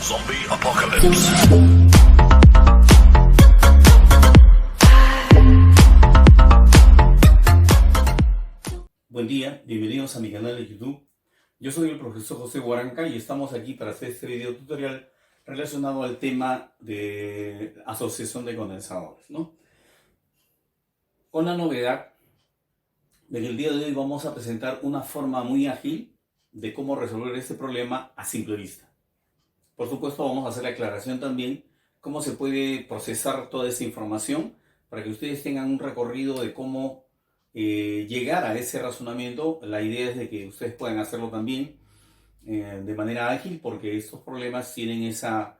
Zombie Apocalypse. Buen día, bienvenidos a mi canal de YouTube. Yo soy el profesor José Guaranca y estamos aquí para hacer este video tutorial relacionado al tema de asociación de condensadores, ¿no? Con la novedad de que el día de hoy vamos a presentar una forma muy ágil de cómo resolver este problema a simple vista. Por supuesto, vamos a hacer la aclaración también cómo se puede procesar toda esta información para que ustedes tengan un recorrido de cómo llegar a ese razonamiento. La idea es de que ustedes puedan hacerlo también de manera ágil, porque estos problemas tienen esa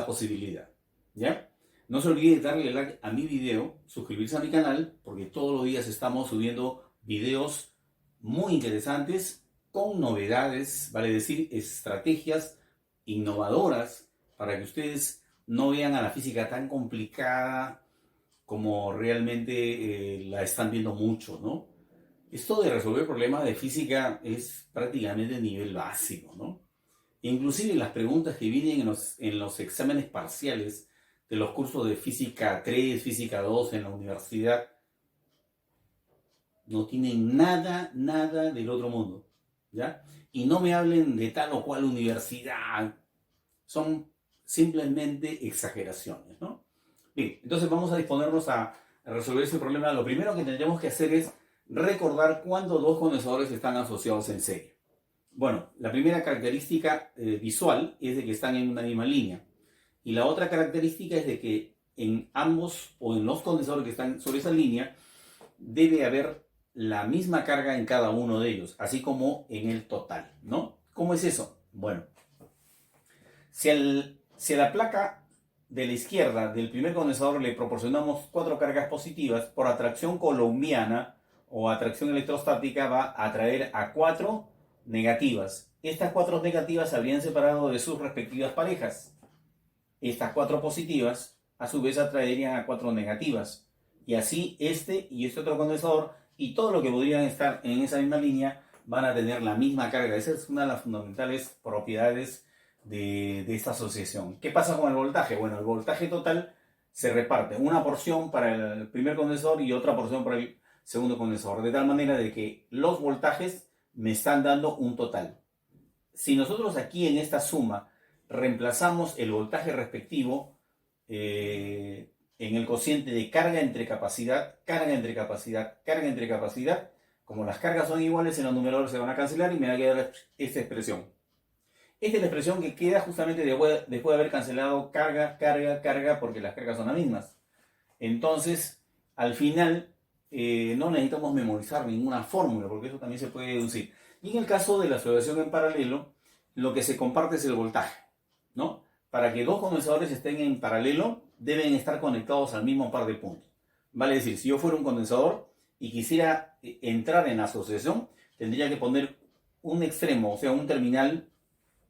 posibilidad, ¿ya? No se olvide de darle like a mi video, suscribirse a mi canal, porque todos los días estamos subiendo videos muy interesantes con novedades, vale decir, estrategias innovadoras para que ustedes no vean a la física tan complicada como realmente la están viendo mucho, ¿no? Esto de resolver problemas de física es prácticamente nivel básico, ¿no? Inclusive las preguntas que vienen en los exámenes parciales de los cursos de física 3, física 2 en la universidad, no tienen nada del otro mundo, ¿ya? Y no me hablen de tal o cual universidad, son simplemente exageraciones, ¿no? Bien, entonces vamos a disponernos a resolver ese problema. Lo primero que tendríamos que hacer es recordar cuándo dos condensadores están asociados en serie. Bueno, la primera característica visual es de que están en una misma línea. Y la otra característica es de que en ambos o en los condensadores que están sobre esa línea debe haber la misma carga en cada uno de ellos, así como en el total, ¿no? ¿Cómo es eso? Bueno, si a la placa de la izquierda del primer condensador le proporcionamos 4 cargas positivas, por atracción coulombiana o atracción electrostática va a atraer a 4 negativas. Estas 4 negativas se habrían separado de sus respectivas parejas. Estas 4 positivas a su vez atraerían a 4 negativas. Y así este y este otro condensador y todo lo que podrían estar en esa misma línea van a tener la misma carga. Esa es una de las fundamentales propiedades de esta asociación. ¿Qué pasa con el voltaje? Bueno, el voltaje total se reparte una porción para el primer condensador y otra porción para el segundo condensador, de tal manera de que los voltajes me están dando un total. Si nosotros aquí en esta suma reemplazamos el voltaje respectivo en el cociente de carga entre capacidad, como las cargas son iguales en los numeradores se van a cancelar y me va a quedar esta expresión. Esta es la expresión que queda justamente después de haber cancelado carga, porque las cargas son las mismas. Entonces, al final, no necesitamos memorizar ninguna fórmula, porque eso también se puede deducir. Y en el caso de la asociación en paralelo, lo que se comparte es el voltaje, ¿no? Para que dos condensadores estén en paralelo, deben estar conectados al mismo par de puntos. Vale decir, si yo fuera un condensador y quisiera entrar en asociación, tendría que poner un extremo, o sea, un terminal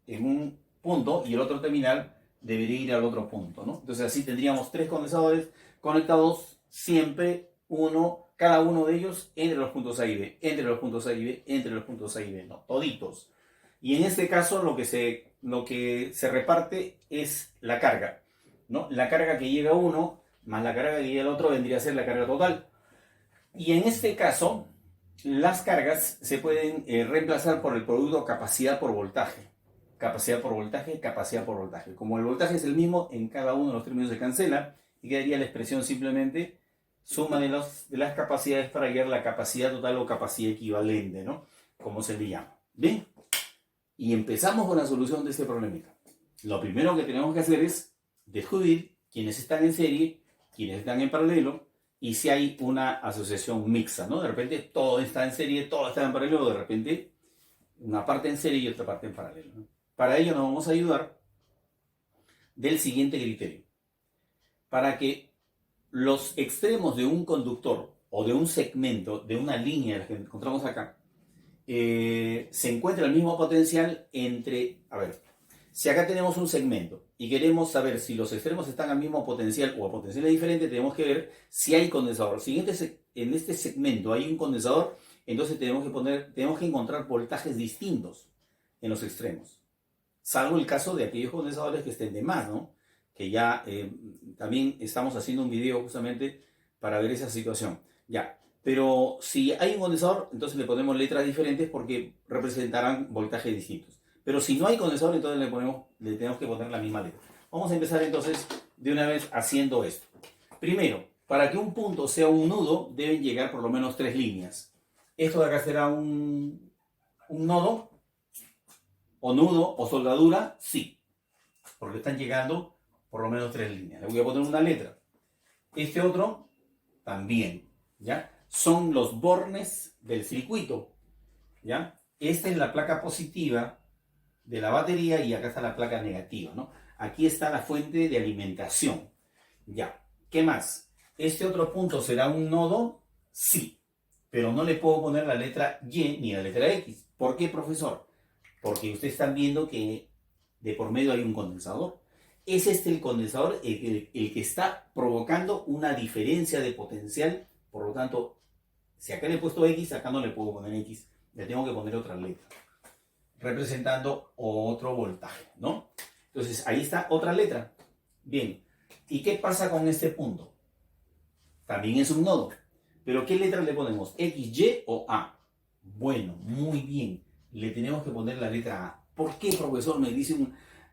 en un punto y el otro terminal debería ir al otro punto, ¿no? Entonces así tendríamos 3 condensadores conectados siempre cada uno de ellos entre los puntos A y B, entre los puntos A y B, entre los puntos A y B, no, toditos. Y en este caso lo que se reparte es la carga, ¿no? La carga que llega a uno más la carga que llega al otro vendría a ser la carga total. Y en este caso, las cargas se pueden reemplazar por el producto capacidad por voltaje. Capacidad por voltaje. Como el voltaje es el mismo, en cada uno de los términos se cancela y quedaría la expresión simplemente suma de las capacidades para hallar la capacidad total o capacidad equivalente, ¿no? Como se le llama. Bien, y empezamos con la solución de este problemita. Lo primero que tenemos que hacer es descubrir quiénes están en serie, quiénes están en paralelo y si hay una asociación mixta, ¿no? De repente todo está en serie, todo está en paralelo, de repente una parte en serie y otra parte en paralelo, ¿no? Para ello nos vamos a ayudar del siguiente criterio. Para que los extremos de un conductor o de un segmento, de una línea la que encontramos acá, se encuentra el mismo potencial entre, si acá tenemos un segmento y queremos saber si los extremos están al mismo potencial o a potenciales diferentes, tenemos que ver si hay condensador. Si en este segmento hay un condensador, entonces tenemos que encontrar voltajes distintos en los extremos. salvo el caso de aquellos condensadores que estén de más, ¿no? Que ya también estamos haciendo un video justamente para ver esa situación. Ya, pero si hay un condensador, entonces le ponemos letras diferentes porque representarán voltajes distintos. Pero si no hay condensador, entonces le tenemos que poner la misma letra. Vamos a empezar entonces de una vez haciendo esto. Primero, para que un punto sea un nudo, deben llegar por lo menos 3 líneas. Esto de acá será un nodo, o nudo, o soldadura, sí, porque están llegando por lo menos 3 líneas. Le voy a poner una letra. Este otro, también, ¿ya? Son los bornes del circuito, ¿ya? Esta es la placa positiva de la batería y acá está la placa negativa, ¿no? Aquí está la fuente de alimentación, ¿ya? ¿Qué más? ¿Este otro punto será un nodo? Sí, pero no le puedo poner la letra Y ni la letra X. ¿Por qué, profesor? Porque ustedes están viendo que de por medio hay un condensador. Es el condensador el que está provocando una diferencia de potencial. Por lo tanto, si acá le he puesto X, acá no le puedo poner X. Le tengo que poner otra letra, representando otro voltaje, ¿no? Entonces, ahí está otra letra. Bien, ¿y qué pasa con este punto? También es un nodo. ¿Pero qué letra le ponemos? ¿X, Y o A? Bueno, muy bien. Le tenemos que poner la letra A. ¿Por qué, profesor? Me dice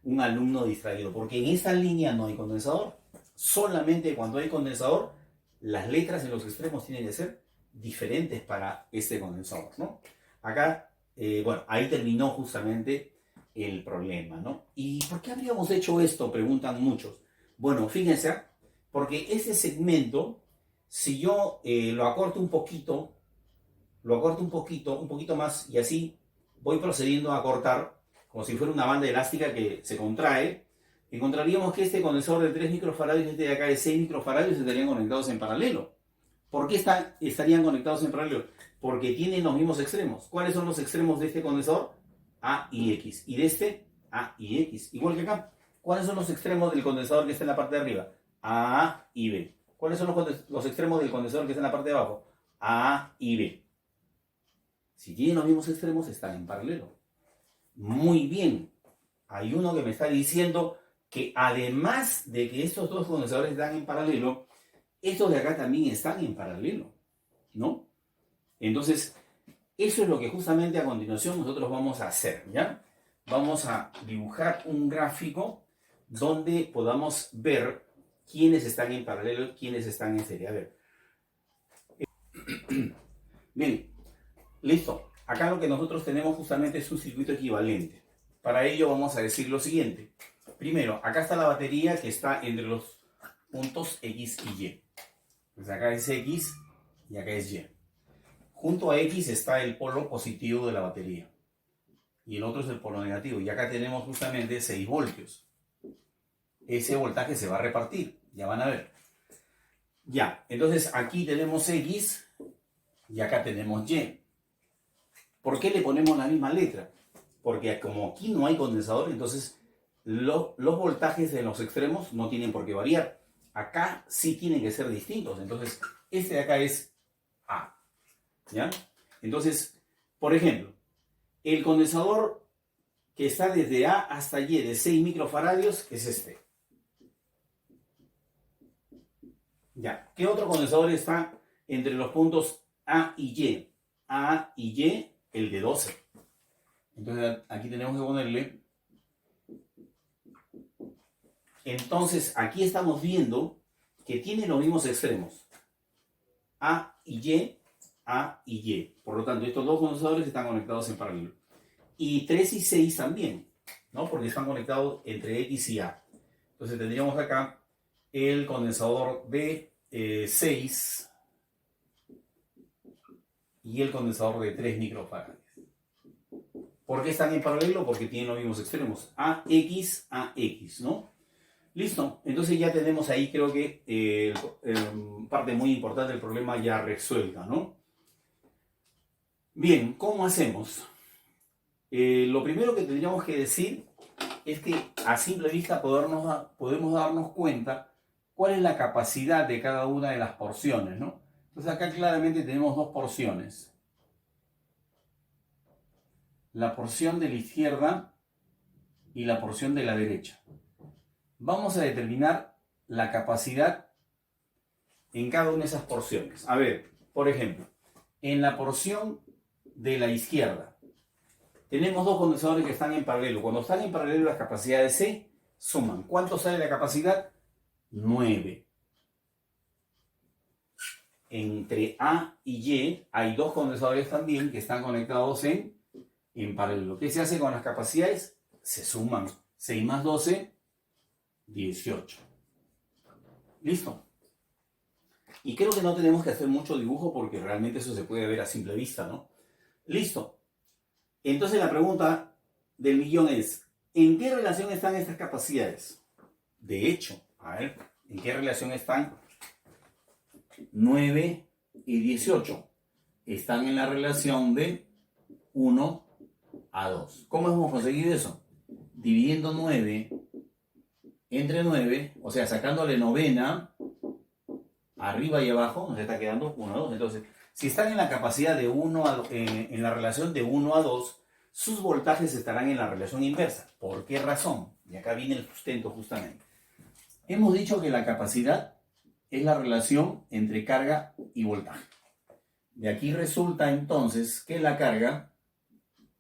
un alumno distraído. Porque en esta línea no hay condensador. Solamente cuando hay condensador, las letras en los extremos tienen que ser diferentes para este condensador, ¿no? Acá, bueno, ahí terminó justamente el problema, ¿no? ¿Y por qué habríamos hecho esto? Preguntan muchos. Bueno, fíjense, porque ese segmento, si yo lo acorto un poquito, un poquito más, y así voy procediendo a cortar, como si fuera una banda elástica que se contrae, encontraríamos que este condensador de 3 microfaradios y este de acá de 6 microfaradios estarían conectados en paralelo. ¿Por qué estarían conectados en paralelo? Porque tienen los mismos extremos. ¿Cuáles son los extremos de este condensador? A y X. Y de este, A y X. Igual que acá. ¿Cuáles son los extremos del condensador que está en la parte de arriba? A y B. ¿Cuáles son los extremos del condensador que está en la parte de abajo? A y B. Si tienen los mismos extremos, están en paralelo. Muy bien. Hay uno que me está diciendo que además de que estos dos condensadores están en paralelo, estos de acá también están en paralelo, ¿no? Entonces, eso es lo que justamente a continuación nosotros vamos a hacer, ¿ya? Vamos a dibujar un gráfico donde podamos ver quiénes están en paralelo y quiénes están en serie. A ver. Bien, listo. Acá lo que nosotros tenemos justamente es un circuito equivalente. Para ello vamos a decir lo siguiente. Primero, acá está la batería que está entre los puntos X y Y. Pues acá es X y acá es Y. Junto a X está el polo positivo de la batería. Y el otro es el polo negativo. Y acá tenemos justamente 6 voltios. Ese voltaje se va a repartir. Ya van a ver. Ya, entonces aquí tenemos X y acá tenemos Y. ¿Por qué le ponemos la misma letra? Porque como aquí no hay condensador, entonces los voltajes en los extremos no tienen por qué variar. Acá sí tienen que ser distintos. Entonces, este de acá es A. ¿Ya? Entonces, por ejemplo, el condensador que está desde A hasta Y de 6 microfaradios es este. ¿Ya? ¿Qué otro condensador está entre los puntos A y Y? A y Y, el de 12. Entonces, aquí tenemos que ponerle. Entonces, aquí estamos viendo que tiene los mismos extremos. A y Y, A y Y. Por lo tanto, estos dos condensadores están conectados en paralelo. Y 3 y 6 también, ¿no? Porque están conectados entre X y A. Entonces tendríamos acá el condensador de 6 y el condensador de 3 microfaradios. ¿Por qué están en paralelo? Porque tienen los mismos extremos. AX, AX, ¿no? Listo. Entonces ya tenemos ahí, creo que parte muy importante del problema ya resuelta, ¿no? Bien, ¿cómo hacemos? Lo primero que tendríamos que decir es que a simple vista podemos darnos cuenta cuál es la capacidad de cada una de las porciones, ¿no? Entonces acá claramente tenemos dos porciones. La porción de la izquierda y la porción de la derecha. Vamos a determinar la capacidad en cada una de esas porciones. A ver, por ejemplo, en la porción de la izquierda tenemos dos condensadores que están en paralelo. Cuando están en paralelo las capacidades se suman. ¿Cuánto sale la capacidad? 9. Entre A y Y hay dos condensadores también que están conectados en paralelo. ¿Qué se hace con las capacidades? Se suman. 6 más 12, 18. ¿Listo? Y creo que no tenemos que hacer mucho dibujo porque realmente eso se puede ver a simple vista, ¿no? Listo. Entonces la pregunta del millón es, ¿en qué relación están estas capacidades? De hecho, a ver, ¿en qué relación están 9 y 18? Están en la relación de 1 a 2. ¿Cómo hemos conseguido eso? Dividiendo 9 entre 9, o sea, sacándole novena, arriba y abajo, nos está quedando 1 a 2. Entonces, si están en la capacidad de 1 a, en la relación de 1 a 2, sus voltajes estarán en la relación inversa. ¿Por qué razón? Y acá viene el sustento justamente. Hemos dicho que la capacidad es la relación entre carga y voltaje. De aquí resulta entonces que la carga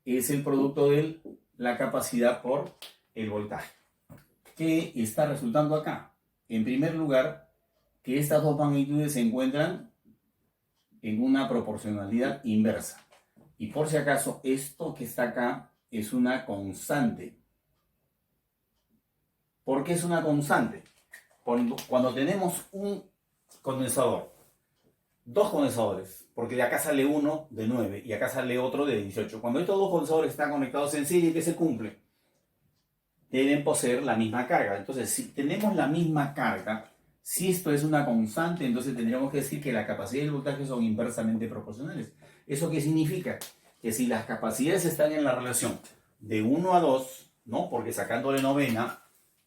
es el producto de la capacidad por el voltaje. ¿Qué está resultando acá? En primer lugar, que estas dos magnitudes se encuentran en una proporcionalidad inversa. Y por si acaso, esto que está acá es una constante. ¿Por qué es una constante? Cuando tenemos un condensador, dos condensadores, porque de acá sale uno de 9 y acá sale otro de 18. Cuando estos dos condensadores están conectados en serie, ¿qué se cumple? Deben poseer la misma carga. Entonces, si tenemos la misma carga, si esto es una constante, entonces tendríamos que decir que la capacidad y el voltaje son inversamente proporcionales. ¿Eso qué significa? Que si las capacidades están en la relación de 1 a 2, ¿no? Porque sacándole novena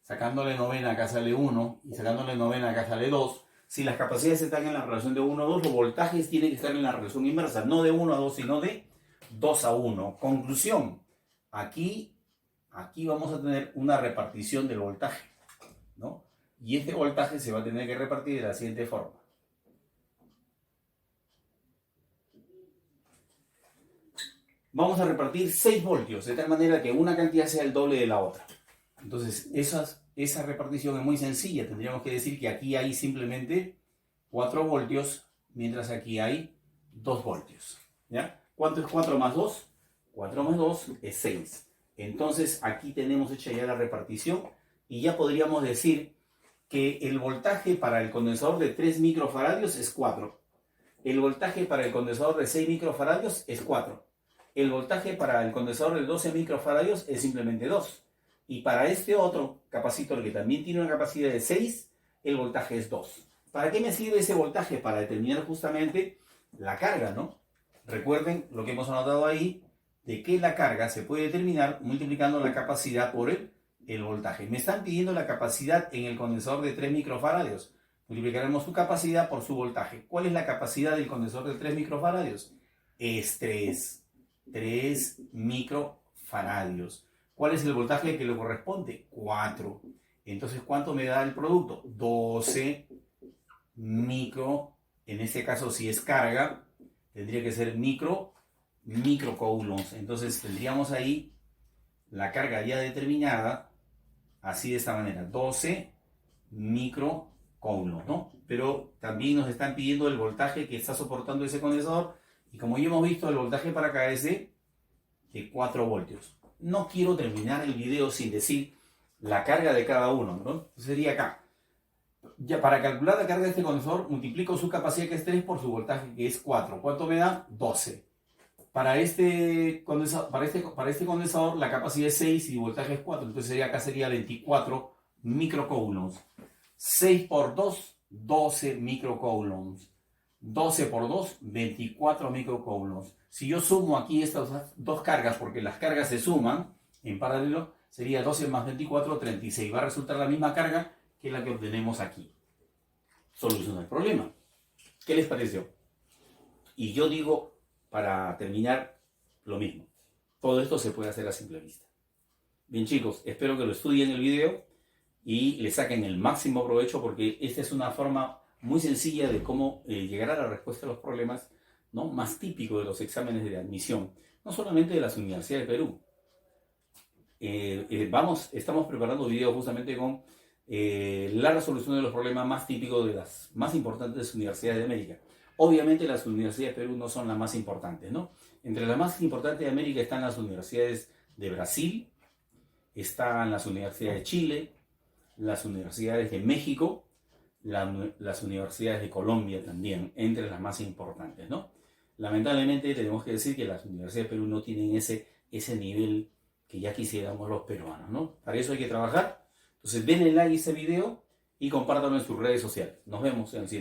acá sale 1 y sacándole novena acá sale 2. Si las capacidades están en la relación de 1 a 2, los voltajes tienen que estar en la relación inversa, no de 1 a 2, sino de 2 a 1. Conclusión, aquí vamos a tener una repartición del voltaje, ¿no? Y este voltaje se va a tener que repartir de la siguiente forma. Vamos a repartir 6 voltios, de tal manera que una cantidad sea el doble de la otra. Entonces, esa repartición es muy sencilla. Tendríamos que decir que aquí hay simplemente 4 voltios, mientras aquí hay 2 voltios. ¿Ya? ¿Cuánto es 4 más 2? 4 más 2 es 6. Entonces, aquí tenemos hecha ya la repartición y ya podríamos decir que el voltaje para el condensador de 3 microfaradios es 4. El voltaje para el condensador de 6 microfaradios es 4. El voltaje para el condensador de 12 microfaradios es simplemente 2. Y para este otro capacitor que también tiene una capacidad de 6, el voltaje es 2. ¿Para qué me sirve ese voltaje? Para determinar justamente la carga, ¿no? Recuerden lo que hemos anotado ahí, de que la carga se puede determinar multiplicando la capacidad por el voltaje. Me están pidiendo la capacidad en el condensador de 3 microfaradios. Multiplicaremos su capacidad por su voltaje. ¿Cuál es la capacidad del condensador de 3 microfaradios? Es 3 microfaradios. ¿Cuál es el voltaje que le corresponde? 4. Entonces, ¿cuánto me da el producto? 12 micro. En este caso, si es carga, tendría que ser microcoulombs. Entonces, tendríamos ahí la carga ya determinada, así de esta manera, 12 microcoulombs, ¿no? Pero también nos están pidiendo el voltaje que está soportando ese condensador. Y como ya hemos visto, el voltaje para acá es de 4 voltios. No quiero terminar el video sin decir la carga de cada uno, ¿no? Sería acá. Ya para calcular la carga de este condensador, multiplico su capacidad que es 3 por su voltaje que es 4. ¿Cuánto me da? 12. Para este condensador la capacidad es 6 y el voltaje es 4. Entonces acá sería 24 microcoulombs. 6 por 2, 12 microcoulombs. 12 por 2, 24 microcoulombs. Si yo sumo aquí estas dos cargas, porque las cargas se suman en paralelo, sería 12 más 24, 36. Va a resultar la misma carga que la que obtenemos aquí. Soluciona el problema. ¿Qué les pareció? Y yo digo, para terminar, lo mismo. Todo esto se puede hacer a simple vista. Bien chicos, espero que lo estudien el video y le saquen el máximo provecho porque esta es una forma muy sencilla de cómo llegar a la respuesta a los problemas, ¿no?, más típico de los exámenes de admisión, no solamente de las universidades de Perú. Estamos preparando videos justamente con la resolución de los problemas más típicos de las más importantes universidades de América. Obviamente las universidades de Perú no son las más importantes, ¿no? Entre las más importantes de América están las universidades de Brasil, están las universidades de Chile, las universidades de México, las universidades de Colombia también, entre las más importantes, ¿no? Lamentablemente tenemos que decir que las universidades de Perú no tienen ese nivel que ya quisiéramos los peruanos, ¿no? Para eso hay que trabajar. Entonces denle like a este video y compártanlo en sus redes sociales. Nos vemos en el siguiente.